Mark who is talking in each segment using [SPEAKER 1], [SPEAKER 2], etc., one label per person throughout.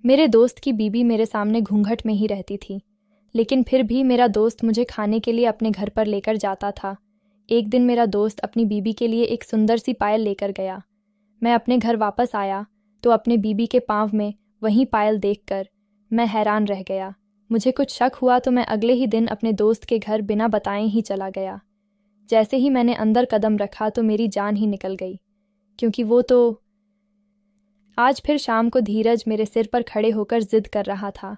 [SPEAKER 1] मेरे दोस्त की बीबी मेरे सामने घूंघट में ही रहती थी, लेकिन फिर भी मेरा दोस्त मुझे खाने के लिए अपने घर पर लेकर जाता था। एक दिन मेरा दोस्त अपनी बीबी के लिए एक सुंदर सी पायल लेकर गया। मैं अपने घर वापस आया तो अपने बीबी के पाँव में वही पायल देखकर मैं हैरान रह गया। मुझे कुछ शक हुआ तो मैं अगले ही दिन अपने दोस्त के घर बिना बताए ही चला गया। जैसे ही मैंने अंदर कदम रखा तो मेरी जान ही निकल गई, क्योंकि वो तो आज फिर शाम को धीरज मेरे सिर पर खड़े होकर जिद कर रहा था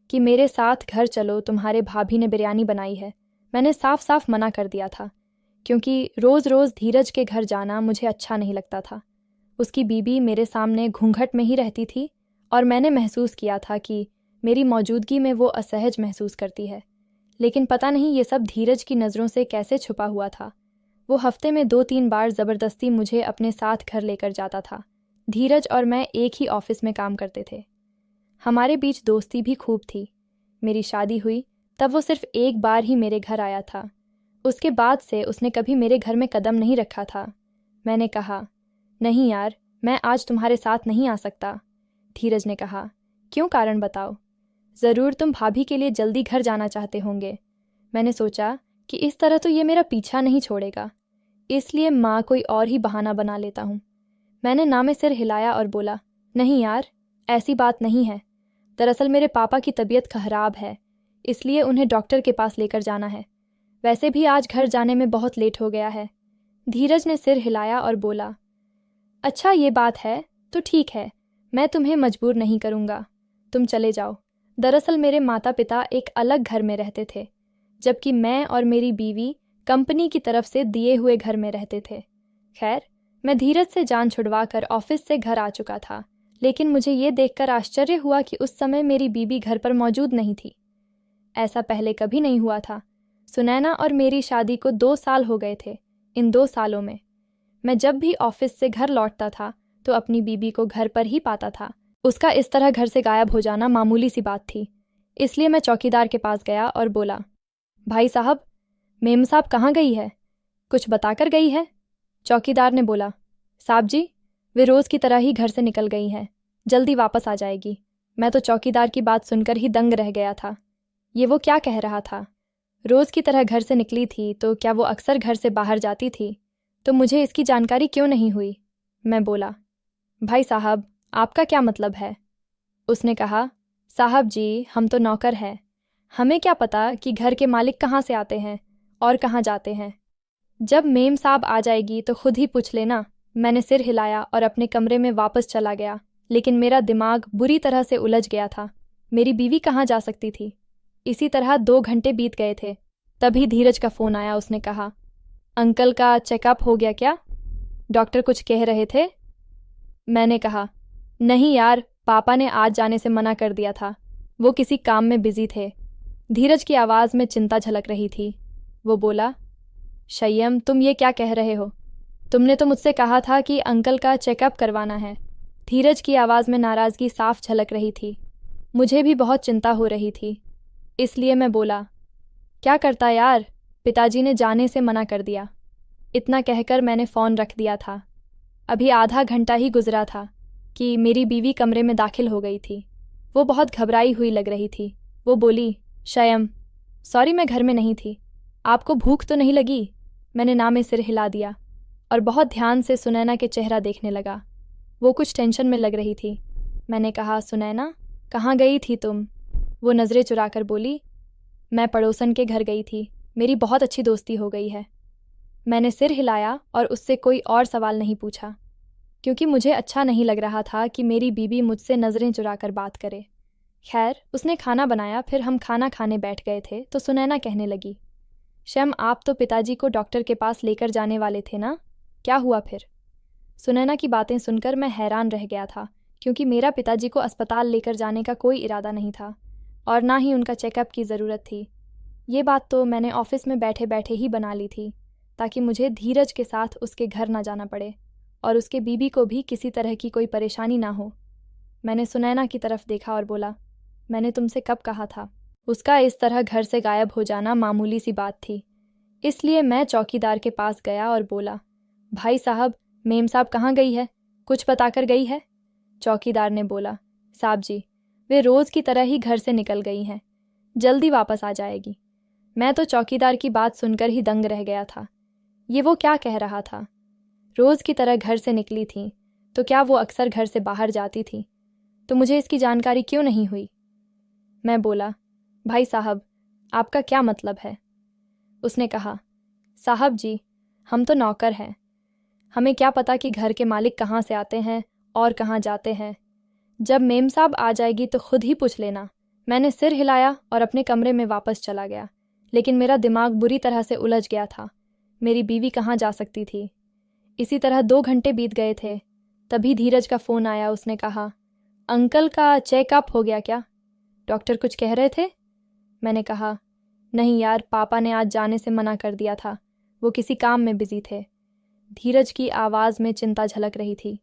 [SPEAKER 1] कि मेरे साथ घर चलो, तुम्हारे भाभी ने बिरयानी बनाई है। मैंने साफ साफ मना कर दिया था, क्योंकि रोज़ रोज़ धीरज के घर जाना मुझे अच्छा नहीं लगता था। उसकी बीबी मेरे सामने घूंघट में ही रहती थी और मैंने महसूस किया था कि मेरी मौजूदगी में वो असहज महसूस करती है। लेकिन पता नहीं ये सब धीरज की नज़रों से कैसे छुपा हुआ था। वो हफ्ते में 2-3 बार ज़बरदस्ती मुझे अपने साथ घर लेकर जाता था। धीरज और मैं एक ही ऑफिस में काम करते थे। हमारे बीच दोस्ती भी खूब थी। मेरी शादी हुई तब वो सिर्फ एक बार ही मेरे घर आया था। उसके बाद से उसने कभी मेरे घर में कदम नहीं रखा था। मैंने कहा, नहीं यार, मैं आज तुम्हारे साथ नहीं आ सकता। धीरज ने कहा, क्यों, कारण बताओ। ज़रूर तुम भाभी के लिए जल्दी घर जाना चाहते होंगे। मैंने सोचा कि इस तरह तो ये मेरा पीछा नहीं छोड़ेगा, इसलिए माँ कोई और ही बहाना बना लेता हूँ। मैंने ना में सिर हिलाया और बोला, नहीं यार, ऐसी बात नहीं है। दरअसल मेरे पापा की तबीयत खराब है, इसलिए उन्हें डॉक्टर के पास लेकर जाना है। वैसे भी आज घर जाने में बहुत लेट हो गया है। धीरज ने सिर हिलाया और बोला, अच्छा ये बात है तो ठीक है, मैं तुम्हें मजबूर नहीं करूँगा, तुम चले जाओ। दरअसल मेरे माता पिता एक अलग घर में रहते थे, जबकि मैं और मेरी बीवी कंपनी की तरफ से दिए हुए घर में रहते थे। खैर, मैं धीरज से जान छुड़वा कर ऑफिस से घर आ चुका था, लेकिन मुझे ये देखकर आश्चर्य हुआ कि उस समय मेरी बीवी घर पर मौजूद नहीं थी। ऐसा पहले कभी नहीं हुआ था। सुनैना और मेरी शादी को 2 साल हो गए थे। इन 2 सालों में मैं जब भी ऑफिस से घर लौटता था तो अपनी बीबी को घर पर ही पाता था। उसका इस तरह घर से गायब हो जाना मामूली सी बात थी। इसलिए मैं चौकीदार के पास गया और बोला, भाई साहब, मेम साहब कहाँ गई है? कुछ बताकर गई है? चौकीदार ने बोला, साहब जी, वे रोज़ की तरह ही घर से निकल गई हैं, जल्दी वापस आ जाएगी। मैं तो चौकीदार की बात सुनकर ही दंग रह गया था। ये वो क्या कह रहा था? रोज़ की तरह घर से निकली थी तो क्या वो अक्सर घर से बाहर जाती थी? तो मुझे इसकी जानकारी क्यों नहीं हुई? मैं बोला, भाई साहब, आपका क्या मतलब है? उसने कहा, साहब जी, हम तो नौकर हैं, हमें क्या पता कि घर के मालिक कहाँ से आते हैं और कहाँ जाते हैं। जब मेम साहब आ जाएगी तो खुद ही पूछ लेना। मैंने सिर हिलाया और अपने कमरे में वापस चला गया, लेकिन मेरा दिमाग बुरी तरह से उलझ गया था। मेरी बीवी कहाँ जा सकती थी? इसी तरह 2 घंटे बीत गए थे। तभी धीरज का फ़ोन आया। उसने कहा, अंकल का चेकअप हो गया क्या? डॉक्टर कुछ कह रहे थे? मैंने कहा, नहीं यार, पापा ने आज जाने से मना कर दिया था, वो किसी काम में बिजी थे। धीरज की आवाज़ में चिंता झलक रही थी। वो बोला, शय्यम, तुम ये क्या कह रहे हो? तुमने तो मुझसे कहा था कि अंकल का चेकअप करवाना है। धीरज की आवाज़ में नाराज़गी साफ झलक रही थी। मुझे भी बहुत चिंता हो रही थी, इसलिए मैं बोला, क्या करता यार, पिताजी ने जाने से मना कर दिया। इतना कहकर मैंने फ़ोन रख दिया था। अभी आधा घंटा ही गुजरा था कि मेरी बीवी कमरे में दाखिल हो गई थी। वो बहुत घबराई हुई लग रही थी। वो बोली, शयम, सॉरी, मैं घर में नहीं थी। आपको भूख तो नहीं लगी? मैंने ना में सिर हिला दिया और बहुत ध्यान से सुनैना के चेहरा देखने लगा। वो कुछ टेंशन में लग रही थी। मैंने कहा, सुनैना, कहाँ गई थी तुम? वो नज़रें चुराकर बोली, मैं पड़ोसन के घर गई थी, मेरी बहुत अच्छी दोस्ती हो गई है। मैंने सिर हिलाया और उससे कोई और सवाल नहीं पूछा, क्योंकि मुझे अच्छा नहीं लग रहा था कि मेरी बीबी मुझसे नज़रें चुराकर बात करे। खैर, उसने खाना बनाया, फिर हम खाना खाने बैठ गए थे तो सुनैना कहने लगी, शम, आप तो पिताजी को डॉक्टर के पास लेकर जाने वाले थे ना, क्या हुआ फिर? सुनैना की बातें सुनकर मैं हैरान रह गया था, क्योंकि मेरा पिताजी को अस्पताल लेकर जाने का कोई इरादा नहीं था और ना ही उनका चेकअप की ज़रूरत थी। ये बात तो मैंने ऑफिस में बैठे बैठे ही बना ली थी, ताकि मुझे धीरज के साथ उसके घर ना जाना पड़े और उसके बीबी को भी किसी तरह की कोई परेशानी ना हो। मैंने सुनैना की तरफ देखा और बोला, मैंने तुमसे कब कहा था? उसका इस तरह घर से गायब हो जाना मामूली सी बात थी। इसलिए मैं चौकीदार के पास गया और बोला, भाई साहब, मेम साहब कहाँ गई है? कुछ बताकर गई है? चौकीदार ने बोला, साहब जी, वे रोज़ की तरह ही घर से निकल गई हैं, जल्दी वापस आ जाएगी। मैं तो चौकीदार की बात सुनकर ही दंग रह गया था। ये वो क्या कह रहा था? रोज़ की तरह घर से निकली थी, तो क्या वो अक्सर घर से बाहर जाती थी? तो मुझे इसकी जानकारी क्यों नहीं हुई? मैं बोला, भाई साहब, आपका क्या मतलब है? उसने कहा, साहब जी, हम तो नौकर हैं, हमें क्या पता कि घर के मालिक कहाँ से आते हैं और कहाँ जाते हैं। जब मेम साहब आ जाएगी तो खुद ही पूछ लेना। मैंने सिर हिलाया और अपने कमरे में वापस चला गया, लेकिन मेरा दिमाग बुरी तरह से उलझ गया था। मेरी बीवी कहाँ जा सकती थी? इसी तरह 2 घंटे बीत गए थे। तभी धीरज का फ़ोन आया। उसने कहा, अंकल का चेकअप हो गया क्या? डॉक्टर कुछ कह रहे थे? मैंने कहा, नहीं यार, पापा ने आज जाने से मना कर दिया था, वो किसी काम में बिजी थे। धीरज की आवाज़ में चिंता झलक रही थी।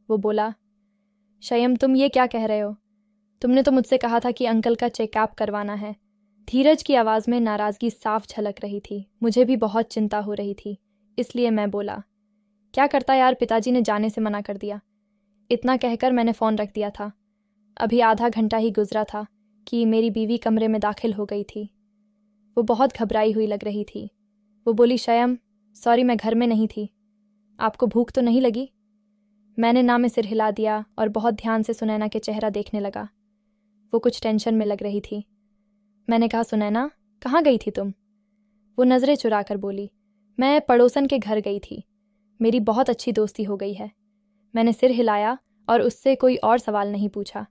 [SPEAKER 1] वो बोला, शयम, तुम ये क्या कह रहे हो? तुमने तो मुझसे कहा था कि अंकल का चेकअप करवाना है। धीरज की आवाज़ में नाराज़गी साफ झलक रही थी। मुझे भी बहुत चिंता हो रही थी, इसलिए मैं बोला, क्या करता यार, पिताजी ने जाने से मना कर दिया। इतना कहकर मैंने फ़ोन रख दिया था। अभी आधा घंटा ही गुजरा था कि मेरी बीवी कमरे में दाखिल हो गई थी। वो बहुत घबराई हुई लग रही थी। वो बोली, शयम, सॉरी, मैं घर में नहीं थी। आपको भूख तो नहीं लगी? मैंने ना में सिर हिला दिया और बहुत ध्यान से सुनैना के चेहरा देखने लगा। वो कुछ टेंशन में लग रही थी। मैंने कहा, सुनैना, कहाँ गई थी तुम? वो नज़रें चुरा कर बोली, मैं पड़ोसन के घर गई थी, मेरी बहुत अच्छी दोस्ती हो गई है। मैंने सिर हिलाया और उससे कोई और सवाल नहीं पूछा,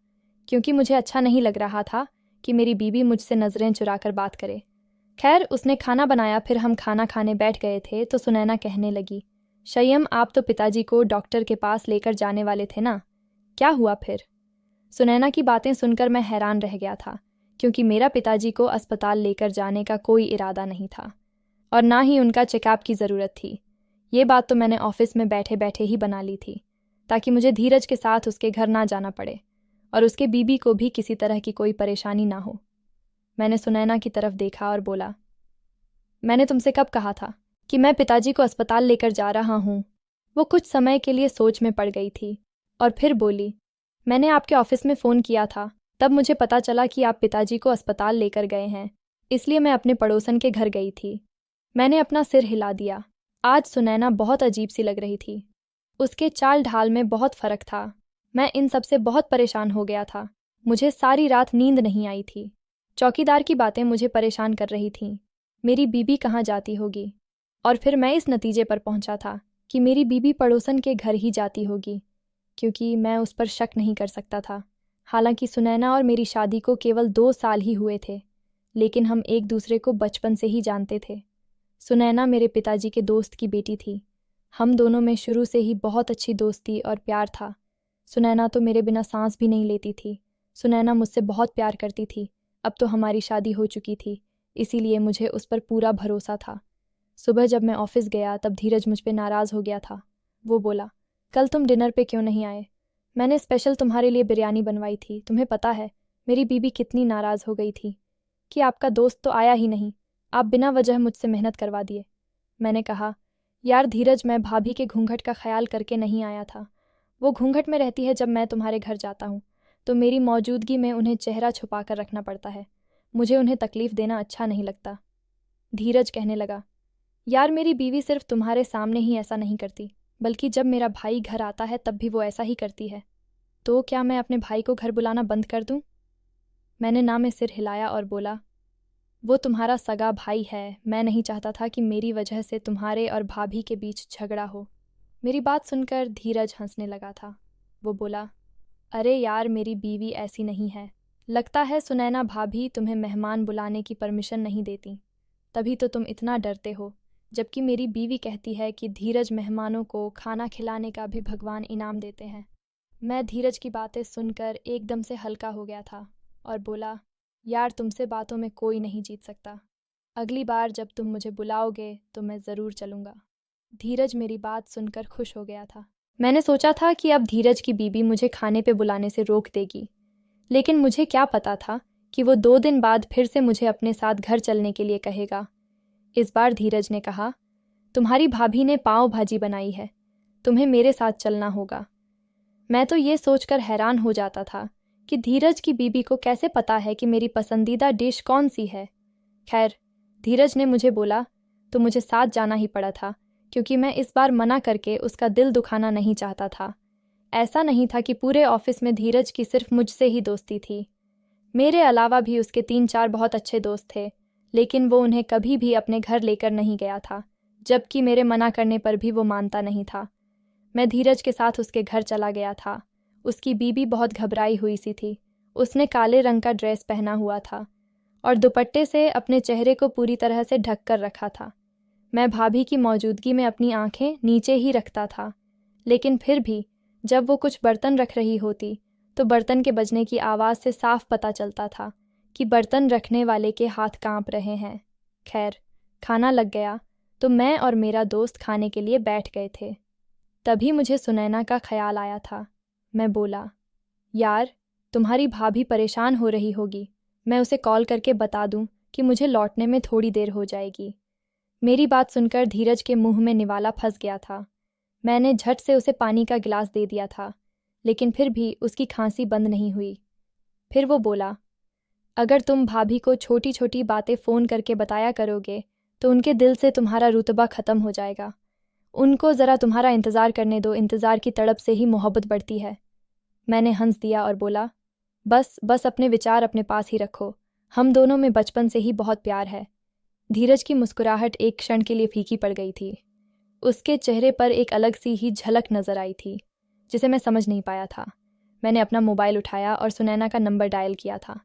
[SPEAKER 1] क्योंकि मुझे अच्छा नहीं लग रहा था कि मेरी बीवी मुझसे नज़रें चुरा कर बात करे। खैर, उसने खाना बनाया, फिर हम खाना खाने बैठ गए थे तो सुनैना कहने लगी, शयम, आप तो पिताजी को डॉक्टर के पास लेकर जाने वाले थे ना, क्या हुआ फिर? सुनैना की बातें सुनकर मैं हैरान रह गया था, क्योंकि मेरा पिताजी को अस्पताल लेकर जाने का कोई इरादा नहीं था और ना ही उनका चेकअप की ज़रूरत थी। ये बात तो मैंने ऑफिस में बैठे बैठे ही बना ली थी, ताकि मुझे धीरज के साथ उसके घर ना जाना पड़े और उसके बीबी को भी किसी तरह की कोई परेशानी ना हो। मैंने सुनैना की तरफ देखा और बोला, मैंने तुमसे कब कहा था कि मैं पिताजी को अस्पताल लेकर जा रहा हूँ? वो कुछ समय के लिए सोच में पड़ गई थी और फिर बोली, मैंने आपके ऑफिस में फ़ोन किया था, तब मुझे पता चला कि आप पिताजी को अस्पताल लेकर गए हैं, इसलिए मैं अपने पड़ोसन के घर गई थी। मैंने अपना सिर हिला दिया। आज सुनैना बहुत अजीब सी लग रही थी। उसके चाल ढाल में बहुत फ़र्क था। मैं इन सब से बहुत परेशान हो गया था। मुझे सारी रात नींद नहीं आई थी। चौकीदार की बातें मुझे परेशान कर रही थीं। मेरी बीबी कहाँ जाती होगी? और फिर मैं इस नतीजे पर पहुंचा था कि मेरी बीबी पड़ोसन के घर ही जाती होगी, क्योंकि मैं उस पर शक नहीं कर सकता था। हालांकि सुनैना और मेरी शादी को केवल 2 साल ही हुए थे, लेकिन हम एक दूसरे को बचपन से ही जानते थे। सुनैना मेरे पिताजी के दोस्त की बेटी थी। हम दोनों में शुरू से ही बहुत अच्छी दोस्ती और प्यार था। सुनैना तो मेरे बिना सांस भी नहीं लेती थी। सुनैना मुझसे बहुत प्यार करती थी। अब तो हमारी शादी हो चुकी थी, इसीलिए मुझे उस पर पूरा भरोसा था। सुबह जब मैं ऑफिस गया तब धीरज मुझ पे नाराज़ हो गया था। वो बोला, कल तुम डिनर पे क्यों नहीं आए? मैंने स्पेशल तुम्हारे लिए बिरयानी बनवाई थी। तुम्हें पता है मेरी बीबी कितनी नाराज़ हो गई थी कि आपका दोस्त तो आया ही नहीं, आप बिना वजह मुझसे मेहनत करवा दिए। मैंने कहा, यार धीरज, मैं भाभी के घूंघट का ख्याल करके नहीं आया था। वो घूंघट में रहती है जब मैं तुम्हारे घर जाता हूँ, तो मेरी मौजूदगी में उन्हें चेहरा छुपा कर रखना पड़ता है। मुझे उन्हें तकलीफ़ देना अच्छा नहीं लगता। धीरज कहने लगा, यार मेरी बीवी सिर्फ तुम्हारे सामने ही ऐसा नहीं करती, बल्कि जब मेरा भाई घर आता है तब भी वो ऐसा ही करती है। तो क्या मैं अपने भाई को घर बुलाना बंद कर दूँ? मैंने ना में सिर हिलाया और बोला, वो तुम्हारा सगा भाई है। मैं नहीं चाहता था कि मेरी वजह से तुम्हारे और भाभी के बीच झगड़ा हो। मेरी बात सुनकर धीरज हंसने लगा था। वो बोला, अरे यार, मेरी बीवी ऐसी नहीं है। लगता है सुनैना भाभी तुम्हें मेहमान बुलाने की परमिशन नहीं देती, तभी तो तुम इतना डरते हो। जबकि मेरी बीवी कहती है कि धीरज मेहमानों को खाना खिलाने का भी भगवान इनाम देते हैं। मैं धीरज की बातें सुनकर एकदम से हल्का हो गया था और बोला, यार तुमसे बातों में कोई नहीं जीत सकता। अगली बार जब तुम मुझे बुलाओगे तो मैं ज़रूर चलूँगा। धीरज मेरी बात सुनकर खुश हो गया था। मैंने सोचा था कि अब धीरज की बीबी मुझे खाने पे बुलाने से रोक देगी, लेकिन मुझे क्या पता था कि वो 2 दिन बाद फिर से मुझे अपने साथ घर चलने के लिए कहेगा। इस बार धीरज ने कहा, तुम्हारी भाभी ने पाव भाजी बनाई है, तुम्हें मेरे साथ चलना होगा। मैं तो ये सोचकर हैरान हो जाता था कि धीरज की बीबी को कैसे पता है कि मेरी पसंदीदा डिश कौन सी है। खैर, धीरज ने मुझे बोला तो मुझे साथ जाना ही पड़ा था, क्योंकि मैं इस बार मना करके उसका दिल दुखाना नहीं चाहता था। ऐसा नहीं था कि पूरे ऑफिस में धीरज की सिर्फ मुझसे ही दोस्ती थी। मेरे अलावा भी उसके 3-4 बहुत अच्छे दोस्त थे, लेकिन वो उन्हें कभी भी अपने घर लेकर नहीं गया था, जबकि मेरे मना करने पर भी वो मानता नहीं था। मैं धीरज के साथ उसके घर चला गया था। उसकी बीबी बहुत घबराई हुई सी थी। उसने काले रंग का ड्रेस पहना हुआ था और दुपट्टे से अपने चेहरे को पूरी तरह से ढक कर रखा था। मैं भाभी की मौजूदगी में अपनी आंखें नीचे ही रखता था, लेकिन फिर भी जब वो कुछ बर्तन रख रही होती तो बर्तन के बजने की आवाज़ से साफ पता चलता था कि बर्तन रखने वाले के हाथ कांप रहे हैं। खैर, खाना लग गया तो मैं और मेरा दोस्त खाने के लिए बैठ गए थे। तभी मुझे सुनैना का ख्याल आया था। मैं बोला, यार, तुम्हारी भाभी परेशान हो रही होगी, मैं उसे कॉल करके बता दूं कि मुझे लौटने में थोड़ी देर हो जाएगी। मेरी बात सुनकर धीरज के मुंह में निवाला फंस गया था। मैंने झट से उसे पानी का गिलास दे दिया था, लेकिन फिर भी उसकी खांसी बंद नहीं हुई। फिर वो बोला, अगर तुम भाभी को छोटी छोटी बातें फ़ोन करके बताया करोगे तो उनके दिल से तुम्हारा रुतबा ख़त्म हो जाएगा। उनको ज़रा तुम्हारा इंतज़ार करने दो, इंतज़ार की तड़प से ही मोहब्बत बढ़ती है। मैंने हंस दिया और बोला, बस अपने विचार अपने पास ही रखो, हम दोनों में बचपन से ही बहुत प्यार है। धीरज की मुस्कुराहट एक क्षण के लिए फीकी पड़ गई थी। उसके चेहरे पर एक अलग सी ही झलक नज़र आई थी, जिसे मैं समझ नहीं पाया था। मैंने अपना मोबाइल उठाया और सुनैना का नंबर डायल किया था।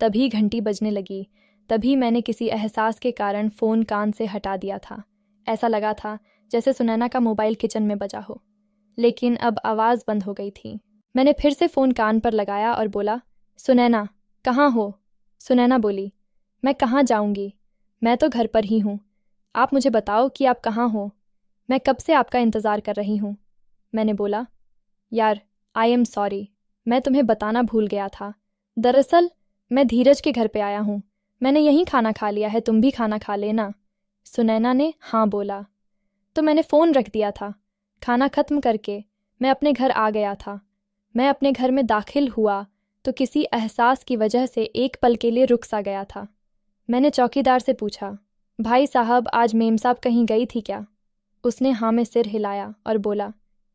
[SPEAKER 1] तभी घंटी बजने लगी। तभी मैंने किसी एहसास के कारण फ़ोन कान से हटा दिया था। ऐसा लगा था जैसे सुनैना का मोबाइल किचन में बजा हो, लेकिन अब आवाज़ बंद हो गई थी। मैंने फिर से फ़ोन कान पर लगाया और बोला, सुनैना, कहाँ हो? सुनैना बोली, मैं कहाँ जाऊँगी, मैं तो घर पर ही हूँ। आप मुझे बताओ कि आप कहाँ हो, मैं कब से आपका इंतज़ार कर रही हूँ। मैंने बोला, यार, आई एम सॉरी, मैं तुम्हें बताना भूल गया था। दरअसल मैं धीरज के घर पे आया हूँ, मैंने यहीं खाना खा लिया है, तुम भी खाना खा लेना। सुनैना ने हाँ बोला। तो मैंने फ़ोन रख दिया था। खाना ख़त्म करके मैं अपने घर आ गया था। मैं अपने घर में दाखिल हुआ तो किसी एहसास की वजह से एक पल के लिए रुक सा गया था। मैंने चौकीदार से पूछा, भाई साहब, आज मेम साहब कहीं गई थी क्या? उसने हाँ में सिर हिलाया और बोला,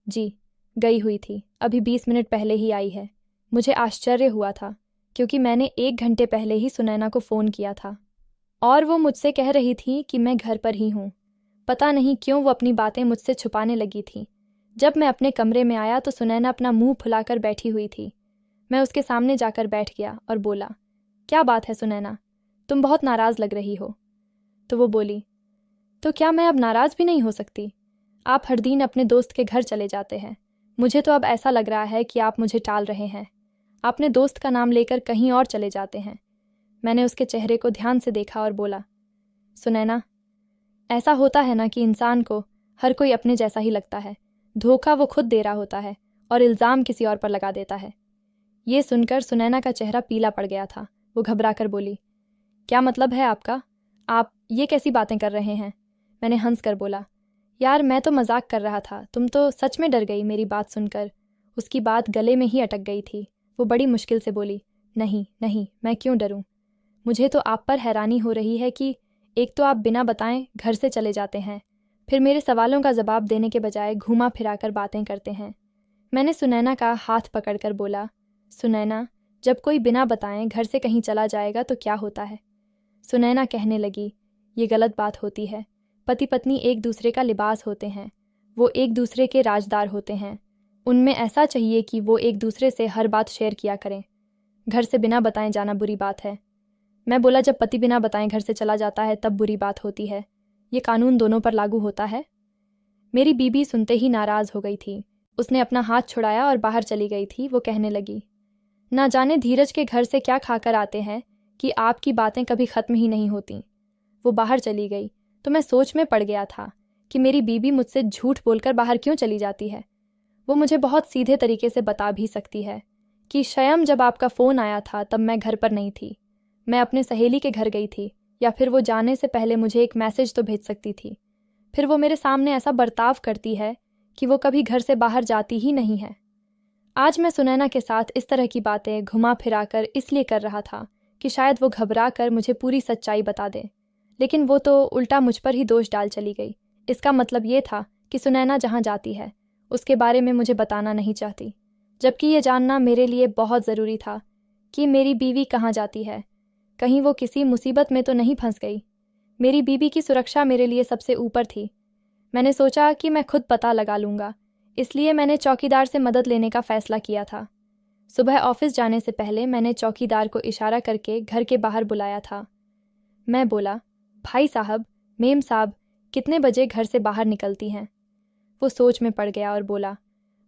[SPEAKER 1] जी, गई हुई थी, अभी 20 मिनट पहले ही आई है। मुझे आश्चर्य हुआ था, क्योंकि मैंने 1 घंटे पहले ही सुनैना को फ़ोन किया था और वो मुझसे कह रही थी कि मैं घर पर ही हूँ। पता नहीं क्यों वो अपनी बातें मुझसे छुपाने लगी थी। जब मैं अपने कमरे में आया तो सुनैना अपना मुंह फुलाकर बैठी हुई थी। मैं उसके सामने जाकर बैठ गया और बोला, क्या बात है सुनैना, तुम बहुत नाराज़ लग रही हो। तो वो बोली, तो क्या मैं अब नाराज़ भी नहीं हो सकती? आप हर दिन अपने दोस्त के घर चले जाते हैं, मुझे तो अब ऐसा लग रहा है कि आप मुझे टाल रहे हैं। अपने दोस्त का नाम लेकर कहीं और चले जाते हैं। मैंने उसके चेहरे को ध्यान से देखा और बोला, सुनैना, ऐसा होता है ना कि इंसान को हर कोई अपने जैसा ही लगता है। धोखा वो खुद दे रहा होता है और इल्ज़ाम किसी और पर लगा देता है। ये सुनकर सुनैना का चेहरा पीला पड़ गया था। वो घबरा कर बोली, क्या मतलब है आपका? आप ये कैसी बातें कर रहे हैं? मैंने हंस कर बोला, यार, मैं तो मजाक कर रहा था, तुम तो सच में डर गई मेरी बात सुनकर। उसकी बात गले में ही अटक गई थी। वो बड़ी मुश्किल से बोली, नहीं नहीं, मैं क्यों डरूं? मुझे तो आप पर हैरानी हो रही है कि एक तो आप बिना बताएं घर से चले जाते हैं, फिर मेरे सवालों का जवाब देने के बजाय घुमा फिरा कर बातें करते हैं। मैंने सुनैना का हाथ पकड़कर बोला, सुनैना, जब कोई बिना बताएं घर से कहीं चला जाएगा तो क्या होता है? सुनैना कहने लगी, ये गलत बात होती है। पति पत्नी एक दूसरे का लिबास होते हैं, वो एक दूसरे के राजदार होते हैं। उनमें ऐसा चाहिए कि वो एक दूसरे से हर बात शेयर किया करें। घर से बिना बताएं जाना बुरी बात है। मैं बोला, जब पति बिना बताएं घर से चला जाता है तब बुरी बात होती है। ये कानून दोनों पर लागू होता है। मेरी बीबी सुनते ही नाराज़ हो गई थी। उसने अपना हाथ छुड़ाया और बाहर चली गई थी। वो कहने लगी, ना जाने धीरज के घर से क्या खाकर आते हैं कि आपकी बातें कभी ख़त्म ही नहीं होती। वो बाहर चली गई तो मैं सोच में पड़ गया था कि मेरी बीबी मुझसे झूठ बोलकर बाहर क्यों चली जाती है। वो मुझे बहुत सीधे तरीके से बता भी सकती है कि स्वयं जब आपका फ़ोन आया था तब मैं घर पर नहीं थी, मैं अपने सहेली के घर गई थी, या फिर वो जाने से पहले मुझे एक मैसेज तो भेज सकती थी। फिर वो मेरे सामने ऐसा बर्ताव करती है कि वो कभी घर से बाहर जाती ही नहीं है। आज मैं सुनैना के साथ इस तरह की बातें घुमा फिराकर इसलिए कर रहा था कि शायद वो घबरा कर मुझे पूरी सच्चाई बता दे, लेकिन वो तो उल्टा मुझ पर ही दोष डाल चली गई। इसका मतलब ये था कि सुनैना जहाँ जाती है उसके बारे में मुझे बताना नहीं चाहती, जबकि ये जानना मेरे लिए बहुत ज़रूरी था कि मेरी बीवी कहाँ जाती है, कहीं वो किसी मुसीबत में तो नहीं फंस गई। मेरी बीवी की सुरक्षा मेरे लिए सबसे ऊपर थी। मैंने सोचा कि मैं खुद पता लगा लूँगा, इसलिए मैंने चौकीदार से मदद लेने का फ़ैसला किया था। सुबह ऑफिस जाने से पहले मैंने चौकीदार को इशारा करके घर के बाहर बुलाया था। मैं बोला, भाई साहब, मेम साहब कितने बजे घर से बाहर निकलती हैं? वो सोच में पड़ गया और बोला,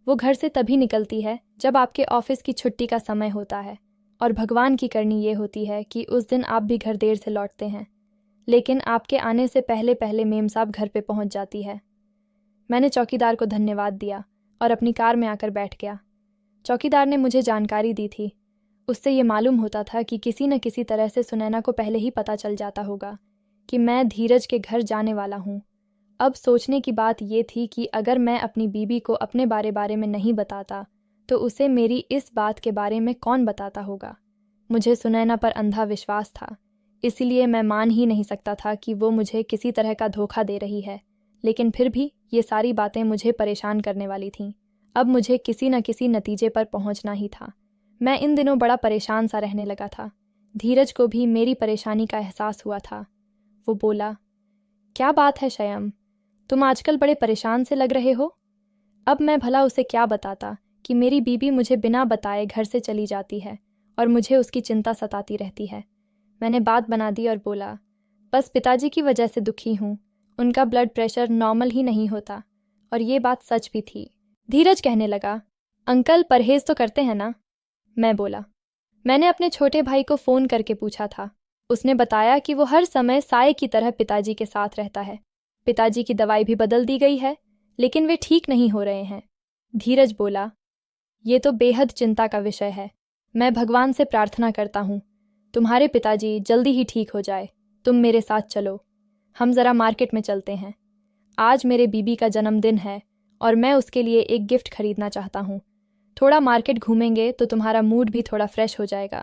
[SPEAKER 1] वो घर से तभी निकलती है जब आपके ऑफिस की छुट्टी का समय होता है, और भगवान की करनी ये होती है कि उस दिन आप भी घर देर से लौटते हैं, लेकिन आपके आने से पहले पहले मेम साहब घर पे पहुंच जाती है। मैंने चौकीदार को धन्यवाद दिया और अपनी कार में आकर बैठ गया। चौकीदार ने मुझे जानकारी दी थी। उससे ये मालूम होता था कि किसी न किसी तरह से सुनैना को पहले ही पता चल जाता होगा कि मैं धीरज के घर जाने वाला हूँ। अब सोचने की बात ये थी कि अगर मैं अपनी बीबी को अपने बारे में नहीं बताता तो उसे मेरी इस बात के बारे में कौन बताता होगा। मुझे सुनैना पर अंधा विश्वास था, इसलिए मैं मान ही नहीं सकता था कि वो मुझे किसी तरह का धोखा दे रही है, लेकिन फिर भी ये सारी बातें मुझे परेशान करने वाली थीं। अब मुझे किसी न किसी नतीजे पर पहुंचना ही था। मैं इन दिनों बड़ा परेशान सा रहने लगा था। धीरज को भी मेरी परेशानी का एहसास हुआ था। वो बोला, क्या बात है शयम, तुम आजकल बड़े परेशान से लग रहे हो। अब मैं भला उसे क्या बताता कि मेरी बीबी मुझे बिना बताए घर से चली जाती है और मुझे उसकी चिंता सताती रहती है। मैंने बात बना दी और बोला, बस पिताजी की वजह से दुखी हूँ। उनका ब्लड प्रेशर नॉर्मल ही नहीं होता। और ये बात सच भी थी। धीरज कहने लगा, अंकल परहेज तो करते हैं ना? मैं बोला, मैंने अपने छोटे भाई को फ़ोन करके पूछा था। उसने बताया कि वो हर समय साये की तरह पिताजी के साथ रहता है। पिताजी की दवाई भी बदल दी गई है, लेकिन वे ठीक नहीं हो रहे हैं। धीरज बोला, ये तो बेहद चिंता का विषय है। मैं भगवान से प्रार्थना करता हूँ तुम्हारे पिताजी जल्दी ही ठीक हो जाए। तुम मेरे साथ चलो, हम ज़रा मार्केट में चलते हैं। आज मेरे बीबी का जन्मदिन है और मैं उसके लिए एक गिफ्ट खरीदना चाहता हूँ। थोड़ा मार्केट घूमेंगे तो तुम्हारा मूड भी थोड़ा फ्रेश हो जाएगा।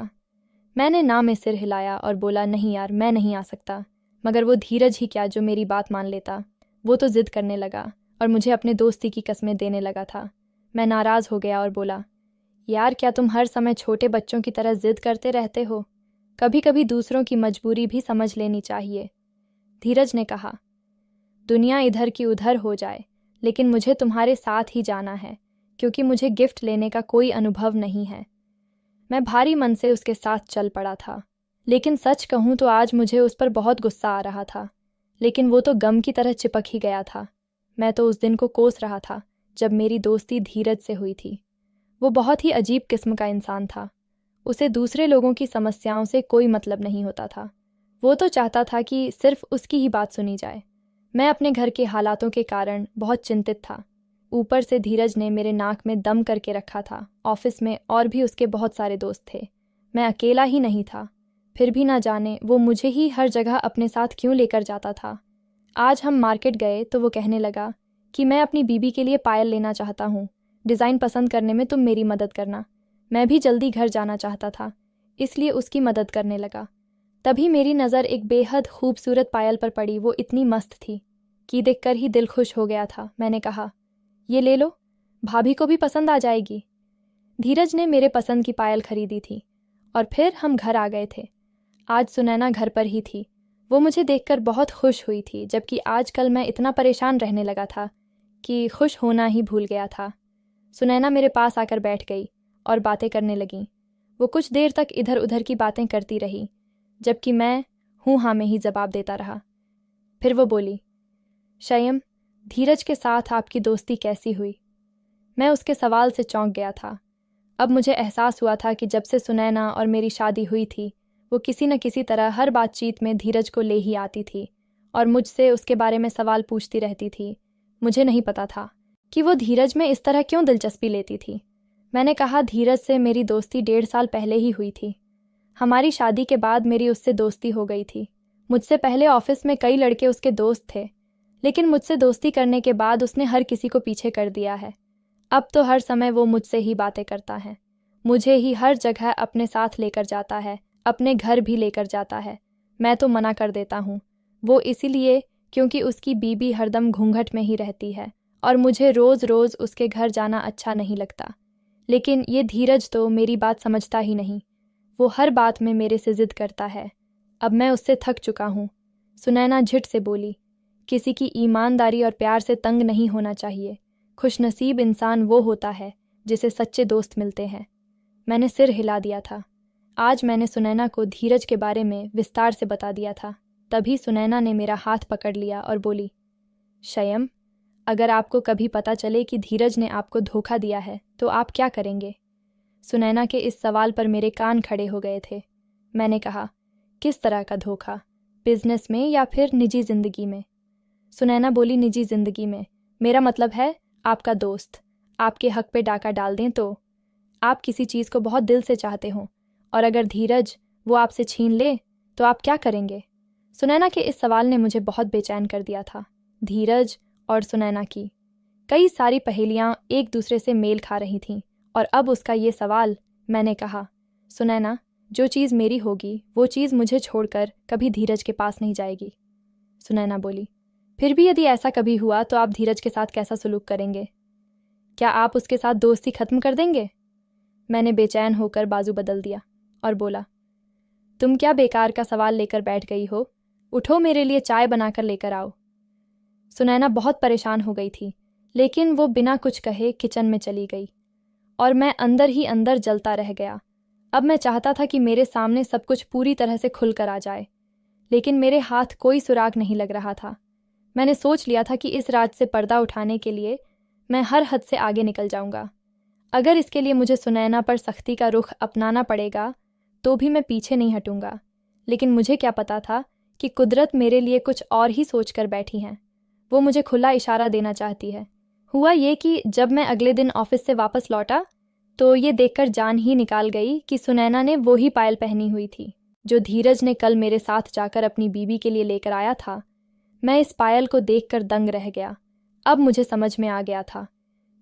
[SPEAKER 1] मैंने ना में सिर हिलाया और बोला, नहीं यार, मैं नहीं आ सकता। मगर वो धीरज ही क्या जो मेरी बात मान लेता। वो तो ज़िद करने लगा और मुझे अपने दोस्ती की कस्में देने लगा था। मैं नाराज़ हो गया और बोला, यार क्या तुम हर समय छोटे बच्चों की तरह ज़िद करते रहते हो? कभी कभी दूसरों की मजबूरी भी समझ लेनी चाहिए। धीरज ने कहा, दुनिया इधर की उधर हो जाए, लेकिन मुझे तुम्हारे साथ ही जाना है, क्योंकि मुझे गिफ्ट लेने का कोई अनुभव नहीं है। मैं भारी मन से उसके साथ चल पड़ा था, लेकिन सच कहूँ तो आज मुझे उस पर बहुत गुस्सा आ रहा था। लेकिन वो तो गम की तरह चिपक ही गया था। मैं तो उस दिन को कोस रहा था जब मेरी दोस्ती धीरज से हुई थी। वो बहुत ही अजीब किस्म का इंसान था। उसे दूसरे लोगों की समस्याओं से कोई मतलब नहीं होता था। वो तो चाहता था कि सिर्फ उसकी ही बात सुनी जाए। मैं अपने घर के हालातों के कारण बहुत चिंतित था। ऊपर से धीरज ने मेरे नाक में दम करके रखा था। ऑफिस में और भी उसके बहुत सारे दोस्त थे, मैं अकेला ही नहीं था। फिर भी ना जाने वो मुझे ही हर जगह अपने साथ क्यों लेकर जाता था। आज हम मार्केट गए तो वो कहने लगा कि मैं अपनी बीबी के लिए पायल लेना चाहता हूँ, डिज़ाइन पसंद करने में तुम मेरी मदद करना। मैं भी जल्दी घर जाना चाहता था, इसलिए उसकी मदद करने लगा। तभी मेरी नज़र एक बेहद खूबसूरत पायल पर पड़ी। वो इतनी मस्त थी कि देखकर ही दिल खुश हो गया था। मैंने कहा, ये ले लो, भाभी को भी पसंद आ जाएगी। धीरज ने मेरे पसंद की पायल खरीदी थी और फिर हम घर आ गए थे। आज सुनैना घर पर ही थी। वो मुझे देखकर बहुत खुश हुई थी, जबकि आजकल मैं इतना परेशान रहने लगा था कि खुश होना ही भूल गया था। सुनैना मेरे पास आकर बैठ गई और बातें करने लगी। वो कुछ देर तक इधर उधर की बातें करती रही, जबकि मैं हूँ हाँ में ही जवाब देता रहा। फिर वो बोली, शयम, धीरज के साथ आपकी दोस्ती कैसी हुई? मैं उसके सवाल से चौंक गया था। अब मुझे एहसास हुआ था कि जब से सुनैना और मेरी शादी हुई थी, वो किसी न किसी तरह हर बातचीत में धीरज को ले ही आती थी और मुझसे उसके बारे में सवाल पूछती रहती थी। मुझे नहीं पता था कि वो धीरज में इस तरह क्यों दिलचस्पी लेती थी। मैंने कहा, धीरज से मेरी दोस्ती 1.5 साल पहले ही हुई थी। हमारी शादी के बाद मेरी उससे दोस्ती हो गई थी। मुझसे पहले ऑफिस में कई लड़के उसके दोस्त थे, लेकिन मुझसे दोस्ती करने के बाद उसने हर किसी को पीछे कर दिया है। अब तो हर समय वो मुझसे ही बातें करता है, मुझे ही हर जगह अपने साथ लेकर जाता है, अपने घर भी लेकर जाता है। मैं तो मना कर देता हूँ, वो इसीलिए क्योंकि उसकी बीबी हरदम घूंघट में ही रहती है और मुझे रोज़ रोज़ उसके घर जाना अच्छा नहीं लगता। लेकिन ये धीरज तो मेरी बात समझता ही नहीं, वो हर बात में मेरे से ज़िद करता है। अब मैं उससे थक चुका हूँ। सुनैना झिट से बोली, किसी की ईमानदारी और प्यार से तंग नहीं होना चाहिए। खुशनसीब इंसान वो होता है जिसे सच्चे दोस्त मिलते हैं। मैंने सिर हिला दिया था। आज मैंने सुनैना को धीरज के बारे में विस्तार से बता दिया था। तभी सुनैना ने मेरा हाथ पकड़ लिया और बोली, शयम, अगर आपको कभी पता चले कि धीरज ने आपको धोखा दिया है तो आप क्या करेंगे? सुनैना के इस सवाल पर मेरे कान खड़े हो गए थे। मैंने कहा, किस तरह का धोखा? बिजनेस में या फिर निजी ज़िंदगी में? सुनैना बोली, निजी ज़िंदगी में। मेरा मतलब है आपका दोस्त आपके हक पे डाका डाल दें तो आप किसी चीज़ को बहुत दिल से चाहते हो और अगर धीरज वो आपसे छीन ले तो आप क्या करेंगे? सुनैना के इस सवाल ने मुझे बहुत बेचैन कर दिया था। धीरज और सुनैना की कई सारी पहेलियां एक दूसरे से मेल खा रही थीं और अब उसका ये सवाल। मैंने कहा, सुनैना, जो चीज़ मेरी होगी वो चीज़ मुझे छोड़कर कभी धीरज के पास नहीं जाएगी। सुनैना बोली, फिर भी यदि ऐसा कभी हुआ तो आप धीरज के साथ कैसा सलूक करेंगे? क्या आप उसके साथ दोस्ती खत्म कर देंगे? मैंने बेचैन होकर बाजू बदल दिया और बोला, तुम क्या बेकार का सवाल लेकर बैठ गई हो? उठो, मेरे लिए चाय बनाकर लेकर आओ। सुनैना बहुत परेशान हो गई थी, लेकिन वो बिना कुछ कहे किचन में चली गई और मैं अंदर ही अंदर जलता रह गया। अब मैं चाहता था कि मेरे सामने सब कुछ पूरी तरह से खुलकर आ जाए, लेकिन मेरे हाथ कोई सुराग नहीं लग रहा था। मैंने सोच लिया था कि इस राज से पर्दा उठाने के लिए मैं हर हद से आगे निकल जाऊंगा। अगर इसके लिए मुझे सुनैना पर सख्ती का रुख अपनाना पड़ेगा तो भी मैं पीछे नहीं हटूंगा। लेकिन मुझे क्या पता था कि कुदरत मेरे लिए कुछ और ही सोच कर बैठी हैं। वो मुझे खुला इशारा देना चाहती है। हुआ ये कि जब मैं अगले दिन ऑफिस से वापस लौटा तो ये देखकर जान ही निकाल गई कि सुनैना ने वो ही पायल पहनी हुई थी जो धीरज ने कल मेरे साथ जाकर अपनी बीबी के लिए लेकर आया था। मैं इस पायल को देखकर दंग रह गया। अब मुझे समझ में आ गया था,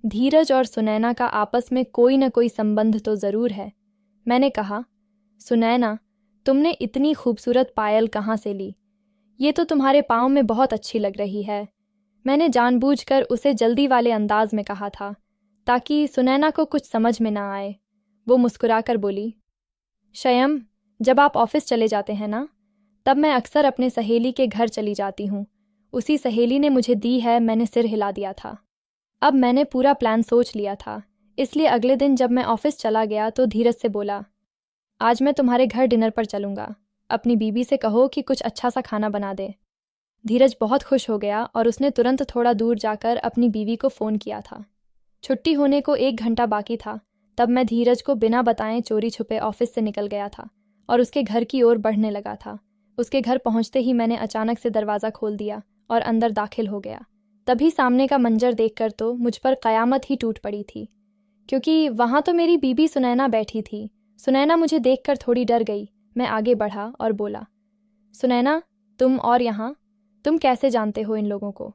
[SPEAKER 1] धीरज और सुनैना का आपस में कोई न कोई संबंध तो ज़रूर है। मैंने कहा, सुनैना, तुमने इतनी खूबसूरत पायल कहाँ से ली? ये तो तुम्हारे पाँव में बहुत अच्छी लग रही है। मैंने जानबूझकर उसे जल्दी वाले अंदाज में कहा था ताकि सुनैना को कुछ समझ में ना आए। वो मुस्कुराकर बोली, शयम, जब आप ऑफिस चले जाते हैं ना, तब मैं अक्सर अपने सहेली के घर चली जाती हूँ। उसी सहेली ने मुझे दी है। मैंने सिर हिला दिया था। अब मैंने पूरा प्लान सोच लिया था, इसलिए अगले दिन जब मैं ऑफिस चला गया तो धीरज से बोला, आज मैं तुम्हारे घर डिनर पर चलूँगा। अपनी बीबी से कहो कि कुछ अच्छा सा खाना बना दे। धीरज बहुत खुश हो गया और उसने तुरंत थोड़ा दूर जाकर अपनी बीवी को फ़ोन किया था। छुट्टी होने को 1 घंटा बाकी था। तब मैं धीरज को बिना बताए चोरी छुपे ऑफिस से निकल गया था और उसके घर की ओर बढ़ने लगा था। उसके घर पहुंचते ही मैंने अचानक से दरवाज़ा खोल दिया और अंदर दाखिल हो गया। तभी सामने का मंजर देखकर तो मुझ पर क़यामत ही टूट पड़ी थी, क्योंकि वहाँ तो मेरी बीबी सुनैना बैठी थी। सुनैना मुझे देखकर थोड़ी डर गई। मैं आगे बढ़ा और बोला, सुनैना, तुम और यहाँ, तुम कैसे जानते हो इन लोगों को?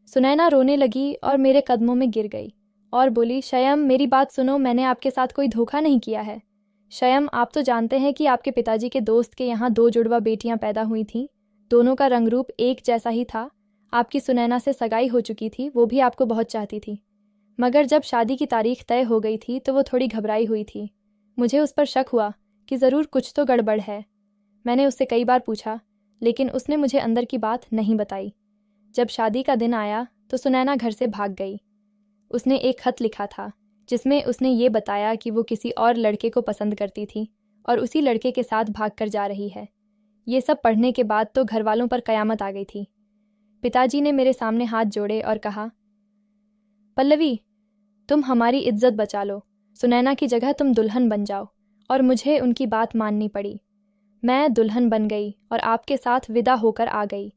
[SPEAKER 1] सुनैना रोने लगी और मेरे कदमों में गिर गई और बोली, शयम, मेरी बात सुनो, मैंने आपके साथ कोई धोखा नहीं किया है। शयम, आप तो जानते हैं कि आपके पिताजी के दोस्त के यहाँ 2 जुड़वा बेटियाँ पैदा हुई थीं। दोनों का रंग रूप एक जैसा ही था। आपकी सुनैना से सगाई हो चुकी थी, वो भी आपको बहुत चाहती थी। मगर जब शादी की तारीख तय हो गई थी तो वो थोड़ी घबराई हुई थी। मुझे उस पर शक हुआ कि ज़रूर कुछ तो गड़बड़ है। मैंने उससे कई बार पूछा, लेकिन उसने मुझे अंदर की बात नहीं बताई। जब शादी का दिन आया तो सुनैना घर से भाग गई। उसने एक खत लिखा था जिसमें उसने ये बताया कि वो किसी और लड़के को पसंद करती थी और उसी लड़के के साथ भागकर जा रही है। ये सब पढ़ने के बाद तो घर वालों पर क़यामत आ गई थी। पिताजी ने मेरे सामने हाथ जोड़े और कहा, पल्लवी, तुम हमारी इज्जत बचा लो, सुनैना की जगह तुम दुल्हन बन जाओ। और मुझे उनकी बात माननी पड़ी। मैं दुल्हन बन गई और आपके साथ विदा होकर आ गई।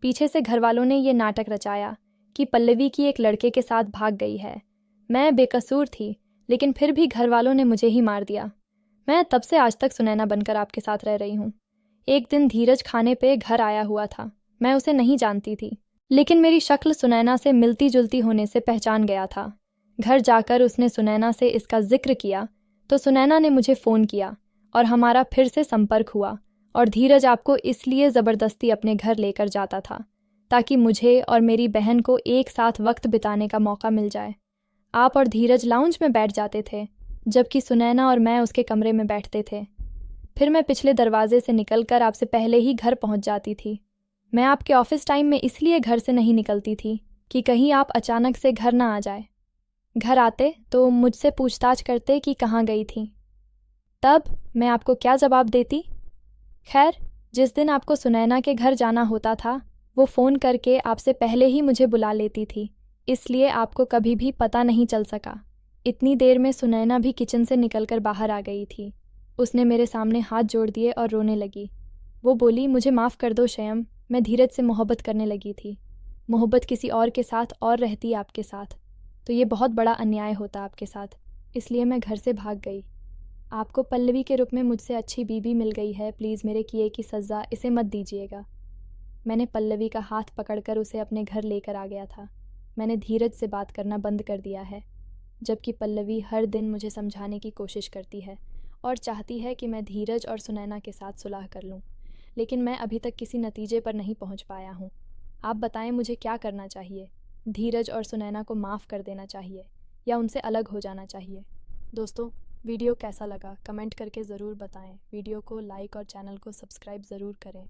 [SPEAKER 1] पीछे से घर वालों ने ये नाटक रचाया कि पल्लवी की एक लड़के के साथ भाग गई है। मैं बेकसूर थी, लेकिन फिर भी घर वालों ने मुझे ही मार दिया। मैं तब से आज तक सुनैना बनकर आपके साथ रह रही हूँ। एक दिन धीरज खाने पे घर आया हुआ था। मैं उसे नहीं जानती थी, लेकिन मेरी शक्ल सुनैना से मिलती जुलती होने से पहचान गया था। घर जाकर उसने सुनैना से इसका जिक्र किया तो सुनैना ने मुझे फ़ोन किया और हमारा फिर से संपर्क हुआ और धीरज आपको इसलिए ज़बरदस्ती अपने घर लेकर जाता था ताकि मुझे और मेरी बहन को एक साथ वक्त बिताने का मौका मिल जाए। आप और धीरज लाउंज में बैठ जाते थे जबकि सुनैना और मैं उसके कमरे में बैठते थे। फिर मैं पिछले दरवाजे से निकलकर आपसे पहले ही घर पहुंच जाती थी। मैं आपके ऑफिस टाइम में इसलिए घर से नहीं निकलती थी कि कहीं आप अचानक से घर ना आ जाए। घर आते तो मुझसे पूछताछ करते कि कहाँ गई थी। तब मैं आपको क्या जवाब देती? खैर, जिस दिन आपको सुनैना के घर जाना होता था वो फ़ोन करके आपसे पहले ही मुझे बुला लेती थी, इसलिए आपको कभी भी पता नहीं चल सका। इतनी देर में सुनैना भी किचन से निकलकर बाहर आ गई थी। उसने मेरे सामने हाथ जोड़ दिए और रोने लगी। वो बोली, मुझे माफ़ कर दो शयम, मैं धीरज से मोहब्बत करने लगी थी। मोहब्बत किसी और के साथ और रहती आपके साथ तो ये बहुत बड़ा अन्याय होता आपके साथ, इसलिए मैं घर से भाग गई। आपको पल्लवी के रूप में मुझसे अच्छी बीवी मिल गई है, प्लीज़ मेरे किए की सज़ा इसे मत दीजिएगा। मैंने पल्लवी का हाथ पकड़कर उसे अपने घर लेकर आ गया था। मैंने धीरज से बात करना बंद कर दिया है, जबकि पल्लवी हर दिन मुझे समझाने की कोशिश करती है और चाहती है कि मैं धीरज और सुनैना के साथ सुलह कर लूं, लेकिन मैं अभी तक किसी नतीजे पर नहीं पहुंच पाया हूं। आप बताएं मुझे क्या करना चाहिए? धीरज और सुनैना को माफ़ कर देना चाहिए या उनसे अलग हो जाना चाहिए? दोस्तों, वीडियो कैसा लगा कमेंट करके ज़रूर बताएं। वीडियो को लाइक और चैनल को सब्सक्राइब ज़रूर करें।